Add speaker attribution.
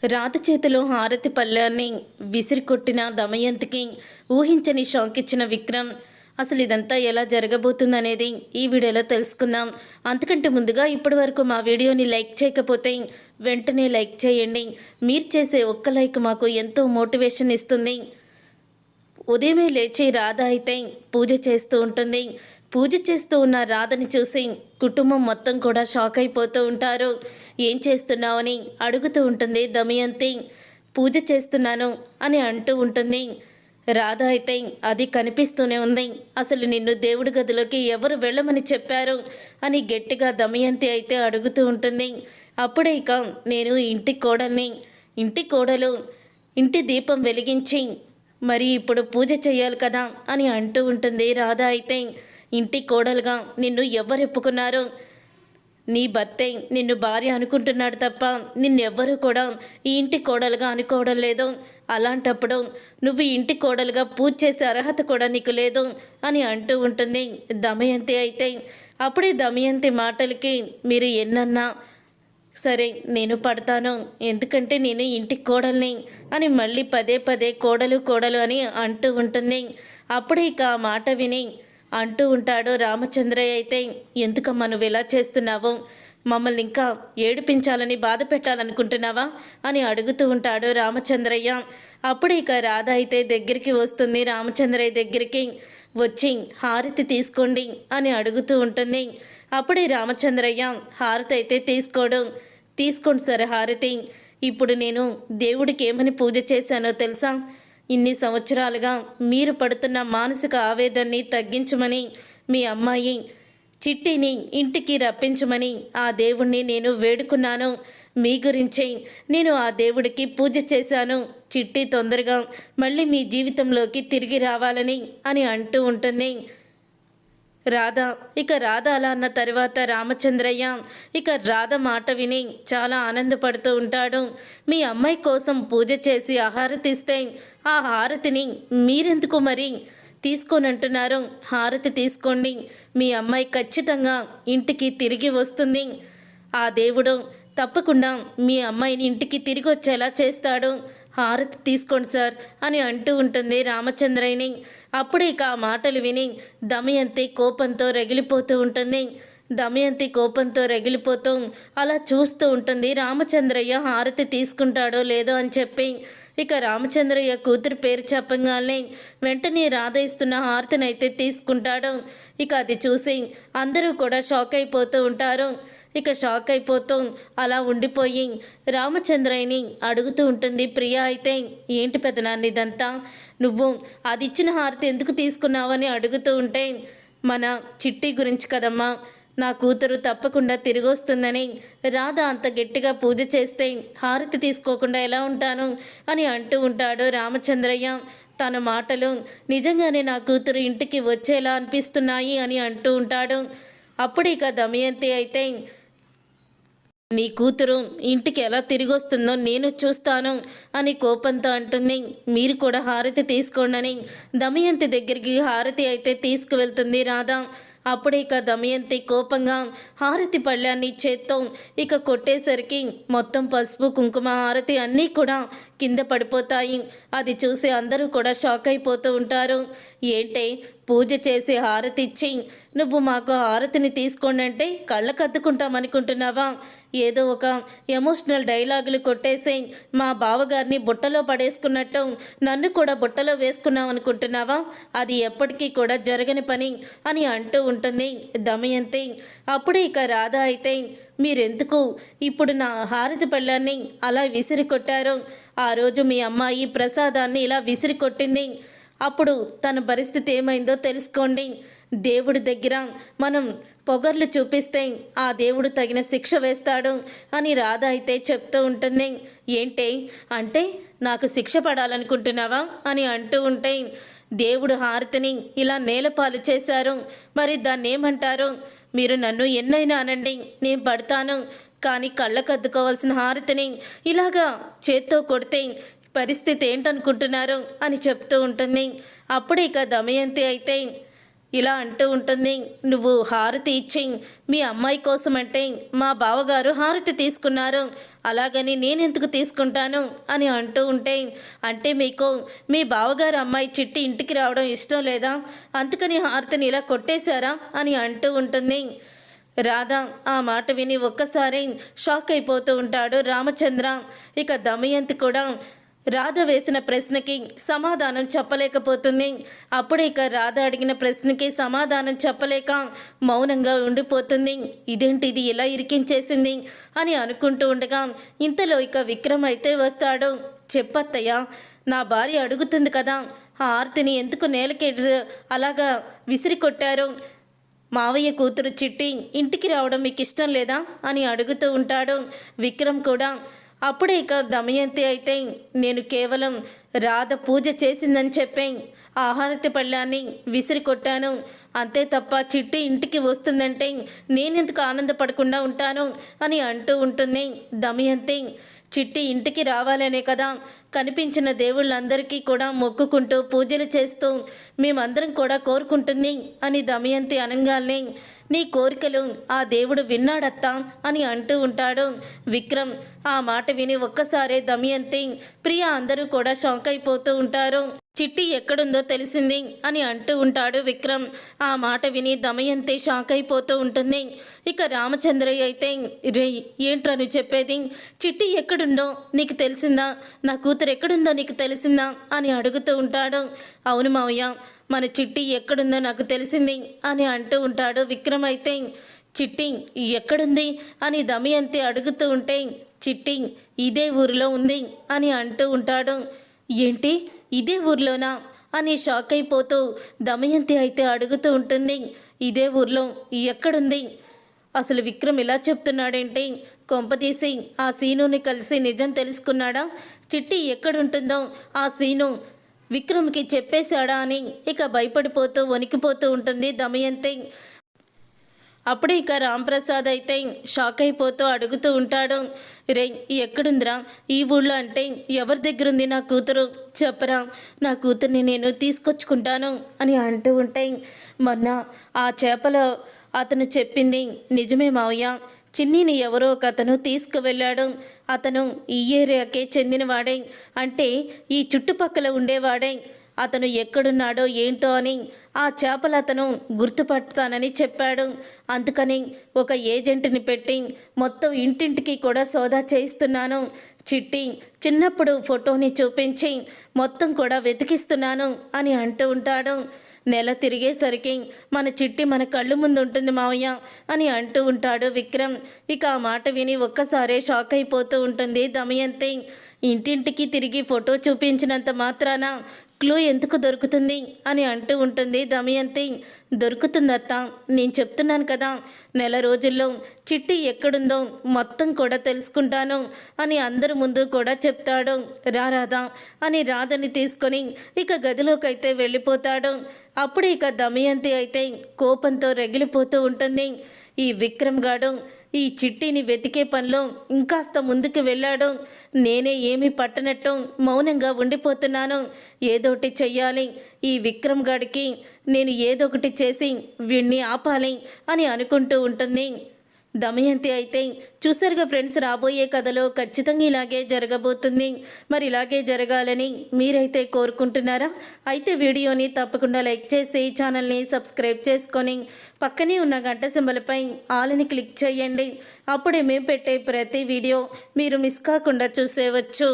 Speaker 1: రాత చేతిలో హారతి పళ్ళాన్ని విసిరికొట్టిన దమయంతికి ఊహించని షాక్ ఇచ్చిన విక్రమ్. అసలు ఇదంతా ఎలా జరగబోతుందనేది ఈ వీడియోలో తెలుసుకుందాం. అంతకంటే ముందుగా ఇప్పటి వరకు మా వీడియోని లైక్ చేయకపోతే వెంటనే లైక్ చేయండి. మీరు చేసే ఒక్క లైక్ మాకు ఎంతో మోటివేషన్ ఇస్తుంది. ఉదయమే లేచి రాధ అయితే పూజ చేస్తూ ఉంటుంది. పూజ చేస్తూ ఉన్న రాధని చూసి కుటుంబం మొత్తం కూడా షాక్ అయిపోతూ ఉంటారు. ఏం చేస్తున్నావని అడుగుతూ ఉంటుంది దమయంతి. పూజ చేస్తున్నాను అని అంటూ ఉంటుంది. రాధ అయితే అది కనిపిస్తూనే ఉంది. అసలు నిన్ను దేవుడి గదిలోకి ఎవరు వెళ్ళమని చెప్పారు అని గట్టిగా దమయంతి అయితే అడుగుతూ ఉంటుంది. అప్పుడే ఇక నేను ఇంటి కోడల్ని, ఇంటి కోడలు ఇంటి దీపం వెలిగించి మరి ఇప్పుడు పూజ చేయాలి కదా అని అంటూ ఉంటుంది. రాధ అయితే ఇంటి కోడలుగా నిన్ను ఎవరు ఒప్పుకున్నారు? నీ భర్తే నిన్ను భార్య అనుకుంటున్నాడు తప్ప నిన్నెవ్వరూ కూడా ఈ ఇంటి కోడలుగా అనుకోవడం లేదు. అలాంటప్పుడు నువ్వు ఇంటి కోడలుగా పూజ చేసే అర్హత కూడా నీకు లేదు అని అంటూ ఉంటుంది దమయంతి అయితే. అప్పుడే దమయంతి మాటలకి మీరు ఎన్నన్నా సరే నేను పడతాను, ఎందుకంటే నేను ఇంటి కోడల్ని అని మళ్ళీ పదే పదే కోడలు కోడలు అని అంటూ ఉంటుంది. అప్పుడే ఇక ఆ మాట విని అంటూ ఉంటాడు రామచంద్రయ్య అయితే, ఎందుకమ్మా నువ్వు ఇలా చేస్తున్నావు? మమ్మల్ని ఇంకా ఏడిపించాలని బాధ పెట్టాలనుకుంటున్నావా అని అడుగుతూ ఉంటాడు రామచంద్రయ్య. అప్పుడే ఇక రాధ అయితే దగ్గరికి వస్తుంది. రామచంద్రయ్య దగ్గరికి వచ్చి హారతి తీసుకోండి అని అడుగుతూ ఉంటుంది. అప్పుడే రామచంద్రయ్య హారతి అయితే తీసుకోండి సార్ హారతి. ఇప్పుడు నేను దేవుడికి ఏమని పూజ చేశానో తెలుసా? ఇన్ని సంవత్సరాలుగా మీరు పడుతున్న మానసిక ఆవేదనని తగ్గించమని మీ అమ్మాయి చిట్టిని ఇంటికి రప్పించమని ఆ దేవుణ్ణి నేను వేడుకున్నాను. మీ గురించి నేను ఆ దేవుడికి పూజ చేశాను. చిట్టి తొందరగా మళ్ళీ మీ జీవితంలోకి తిరిగి రావాలని అని అంటూ ఉంటుంది రాధ. ఇక రాధ అలా అన్న తర్వాత రామచంద్రయ్య ఇక రాధ మాట విని చాలా ఆనందపడుతూ ఉంటాడు. మీ అమ్మాయి కోసం పూజ చేసి హారతి ఇస్తే ఆ హారతిని మీరెందుకు మరి తీసుకొని అంటున్నారు? హారతి తీసుకోండి, మీ అమ్మాయి ఖచ్చితంగా ఇంటికి తిరిగి వస్తుంది. ఆ దేవుడు తప్పకుండా మీ అమ్మాయిని ఇంటికి తిరిగి వచ్చేలా చేస్తాడు. హారతి తీసుకోండి సార్ అని అంటూ ఉంటుంది రామచంద్రయ్యని. అప్పుడే ఇక ఆ మాటలు విని దమయంతి కోపంతో రగిలిపోతూ ఉంటుంది. దమయంతి కోపంతో రగిలిపోతూ అలా చూస్తూ ఉంటుంది. రామచంద్రయ్య హారతి తీసుకుంటాడో లేదో అని చెప్పి ఇక రామచంద్రయ్య కూతురు పేరు చెప్పగానే వెంటనే రాధ ఇస్తున్న హారతిని అయితే తీసుకుంటాడు. ఇక అది చూసి అందరూ కూడా షాక్ అయిపోతూ ఉంటారు. ఇక షాక్ అయిపోతూ అలా ఉండిపోయి రామచంద్రయ్యని అడుగుతూ ఉంటుంది ప్రియ అయితే, ఏంటి పెదనాన్న ఇదంతా? నువ్వు అది ఇచ్చిన హారతి ఎందుకు తీసుకున్నావని అడుగుతూ ఉంటే, మన చిట్టి గురించి కదమ్మా, నా కూతురు తప్పకుండా తిరిగి వస్తుందని రాధ అంత గట్టిగా పూజ చేస్తే హారతి తీసుకోకుండా ఎలా ఉంటాను అని అంటూ ఉంటాడు రామచంద్రయ్య. తన మాటలు నిజంగానే నా కూతురు ఇంటికి వచ్చేలా అనిపిస్తున్నాయి అని అంటూ ఉంటాడు. అప్పుడు ఇక దమయంతి అయితే, నీ కూతురు ఇంటికి ఎలా తిరిగి వస్తుందో నేను చూస్తాను అని కోపంతో అంటుంది. మీరు కూడా హారతి తీసుకోండి అని దమయంతి దగ్గరికి హారతి అయితే తీసుకువెళ్తుంది రాధ. అప్పుడే ఇక దమయంతి కోపంగా హారతి పళ్ళాన్ని చేత్తో ఇక కొట్టేసరికి మొత్తం పసుపు కుంకుమ హారతి అన్నీ కూడా కింద పడిపోతాయి. అది చూసి అందరూ కూడా షాక్ అయిపోతూ ఉంటారు. ఏంటే పూజ చేసి హారతి ఇచ్చి నువ్వు మాకు హారతిని తీసుకోండి అంటే కళ్ళకద్దుకుంటామనుకుంటున్నావా? ఏదో ఒక ఎమోషనల్ డైలాగులు కొట్టేసి మా బావగారిని బుట్టలో పడేసుకున్నట్టు నన్ను కూడా బుట్టలో వేసుకున్నావు అనుకుంటున్నావా? అది ఎప్పటికీ కూడా జరగని పని అని అంటూ ఉంటుంది దమయంతి. అప్పుడే ఇక రాధ అయితే, మీరెందుకు ఇప్పుడు నా హారతి పళ్ళాన్ని అలా విసిరి కొట్టారు? ఆ రోజు మీ అమ్మాయి ప్రసాదాన్ని ఇలా విసిరి కొట్టింది. అప్పుడు తన పరిస్థితి ఏమైందో తెలుసుకోండి. దేవుడి దగ్గర మనం పొగర్లు చూపిస్తే ఆ దేవుడు తగిన శిక్ష వేస్తాడు అని రాధ అయితే చెప్తూ ఉంటుంది. ఏంటే అంటే నాకు శిక్ష పడాలనుకుంటున్నావా అని అంటూ ఉంటే, దేవుడు హారతిని ఇలా నేలపాలు చేశారు, మరి దాన్ని ఏమంటారు? మీరు నన్ను ఎన్నైనా అనండి, నేను పడతాను. కానీ కళ్ళకద్దుకోవాల్సిన హారతిని ఇలాగా చేత్తో కొడితే పరిస్థితి ఏంటనుకుంటున్నారు అని చెప్తూ ఉంటుంది. అప్పుడే ఇక దమయంతి అయితే, ఇలా అంటూ ఉంటుంది. నువ్వు హారతి ఇచ్చి మీ అమ్మాయి కోసం అంటే మా బావగారు హారతి తీసుకున్నారు, అలాగని నేనెందుకు తీసుకుంటాను అని అంటూ ఉంటే, అంటే మీకు మీ బావగారు అమ్మాయి చిట్టి ఇంటికి రావడం ఇష్టం లేదా, అందుకని హారతిని ఇలా కొట్టేశారా అని అంటూ ఉంటుంది. రాధ ఆ మాట విని ఒక్కసారి షాక్ అయిపోతూ ఉంటాడు రామచంద్ర. ఇక దమయంతి కూడా రాధ వేసిన ప్రశ్నకి సమాధానం చెప్పలేకపోతుంది. అప్పుడే ఇక రాధ అడిగిన ప్రశ్నకి సమాధానం చెప్పలేక మౌనంగా ఉండిపోతుంది. ఇదేంటి ఇది ఇలా ఇరికించేసింది అని అనుకుంటూ ఉండగా ఇంతలో ఇక విక్రమ్ అయితే వస్తాడు. చెప్పత్తయ్య, నా భార్య అడుగుతుంది కదా, ఆ ఆర్తిని ఎందుకు నేలకి అలాగా విసిరి కొట్టారు, మావయ్య కూతురు చిట్టి ఇంటికి రావడం మీకు ఇష్టం లేదా అని అడుగుతూ ఉంటాడు విక్రమ్ కూడా. అప్పుడే ఇక దమయంతి అయితే నేను కేవలం రాధ పూజ చేసిందని చెప్పి ఆహారతి పళ్ళాన్ని విసిరి కొట్టాను, అంతే తప్ప చిట్టి ఇంటికి వస్తుందంటే నేనెందుకు ఆనందపడకుండా ఉంటాను అని అంటూ ఉంటుంది దమయంతి. చిట్టి ఇంటికి రావాలనే కదా కనిపించిన దేవుళ్ళందరికీ కూడా మొక్కుకుంటూ పూజలు చేస్తూ మేమందరం కూడా కోరుకుంటుంది అని దమయంతి అనగానే, నీ కోరికలు ఆ దేవుడు విన్నాడత్తా అని అంటూ ఉంటాడు విక్రమ్. ఆ మాట విని ఒక్కసారే దమయంతి, ప్రియా అందరూ కూడా షాక్ అయిపోతూ ఉంటారు. చిట్టి ఎక్కడుందో తెలిసింది అని అంటూ ఉంటాడు విక్రమ్. ఆ మాట విని దమయంతి షాక్ అయిపోతూ ఉంటుంది. ఇక రామచంద్రయ్య అయితే, రే ఏంట్రా నువ్వు చెప్పేది, చిట్టి ఎక్కడుందో నీకు తెలిసిందా, నా కూతురు ఎక్కడుందో నీకు తెలిసిందా అని అడుగుతూ ఉంటాడు. అవును మావయ్య, మన చిట్టి ఎక్కడుందో నాకు తెలిసింది అని అంటూ ఉంటాడు విక్రమ్. అయితే చిట్టి ఎక్కడుంది అని దమయంతి అడుగుతూ ఉంటే, చిట్టి ఇదే ఊరిలో ఉంది అని అంటూ ఉంటాడు. ఏంటి ఇదే ఊర్లోనా అని షాక్ అయిపోతూ దమయంతి అయితే అడుగుతూ ఉంటుంది. ఇదే ఊర్లో ఎక్కడుంది, అసలు విక్రమ్ ఇలా చెప్తున్నాడేంటి, కొంపదీసి ఆ సీనుని కలిసి నిజం తెలుసుకున్నాడా, చిట్టి ఎక్కడుంటుందో ఆ సీను విక్రమ్కి చెప్పేశాడా అని ఇక భయపడిపోతూ వణికిపోతూ ఉంటుంది దమయంతి. అప్పుడే ఇక రాంప్రసాద్ అయితే షాక్ అయిపోతూ అడుగుతూ ఉంటాడు, రే ఎక్కడుందిరా ఈ ఊళ్ళో అంటే ఎవరి దగ్గర ఉంది నా కూతురు, చెప్పరా, నా కూతుర్ని నేను తీసుకొచ్చుకుంటాను అని అంటూ ఉంటే, మొన్న ఆ చేపలో అతను చెప్పింది నిజమే మావయ్య, చిన్నీని ఎవరో ఒక అతను తీసుకువెళ్ళాడు, అతను ఈ ఏరియాకే చెందినవాడే, అంటే ఈ చుట్టుపక్కల ఉండేవాడే, అతను ఎక్కడున్నాడో ఏంటో అని ఆ చేపలు అతను గుర్తుపడతానని చెప్పాడు, అందుకని ఒక ఏజెంట్ని పెట్టి మొత్తం ఇంటింటికి కూడా సోదా చేయిస్తున్నాను, చిట్టి చిన్నప్పుడు ఫోటోని చూపించి మొత్తం కూడా వెతికిస్తున్నాను అని అంటూ ఉంటాడు. నెల తిరిగేసరికి మన చిట్టి మన కళ్ళు ముందు ఉంటుంది మావయ్య అని అంటూ ఉంటాడు విక్రమ్. ఇక ఆ మాట విని ఒక్కసారే షాక్ అయిపోతూ ఉంటుంది దమయంతి. ఇంటింటికి తిరిగి ఫోటో చూపించినంత మాత్రాన క్లూ ఎందుకు దొరుకుతుంది అని అంటూ ఉంటుంది దమయంతి. దొరుకుతుందత్తా, నేను చెప్తున్నాను కదా, నెల రోజుల్లో చిట్టి ఎక్కడుందో మొత్తం కూడా తెలుసుకుంటాను అని అందరి ముందు కూడా చెప్తాడు. రాధా అని రాధని తీసుకొని ఇక గదిలోకైతే వెళ్ళిపోతాడు. అప్పుడు ఇక దమయంతి అయితే కోపంతో రగిలిపోతూ ఉంటుంది. ఈ విక్రమ్ గాడు ఈ చిట్టిని వెతికే పనిలో ఇంకాస్త ముందుకు వెళ్ళాడు, నేనే ఏమీ పట్టనట్టు మౌనంగా ఉండిపోతున్నాను, ఏదోటి చెయ్యాలి, ఈ విక్రమ్ గాడికి నేను ఏదొకటి చేసి వీణ్ణి ఆపాలి అని అనుకుంటూ ఉంటుంది దమయంతి. అయితే చూసారుగా ఫ్రెండ్స్, రాబోయే కథలో ఖచ్చితంగా ఇలాగే జరగబోతుంది. మరి ఇలాగే జరగాలని మీరైతే కోరుకుంటున్నారా? అయితే వీడియోని తప్పకుండా లైక్ చేసి ఛానల్ని సబ్స్క్రైబ్ చేసుకొని పక్కనే ఉన్న గంట సింబల్పై ఆల్ని క్లిక్ చేయండి. అప్పుడే మేము పెట్టే ప్రతి వీడియో మీరు మిస్ కాకుండా చూసేవచ్చు.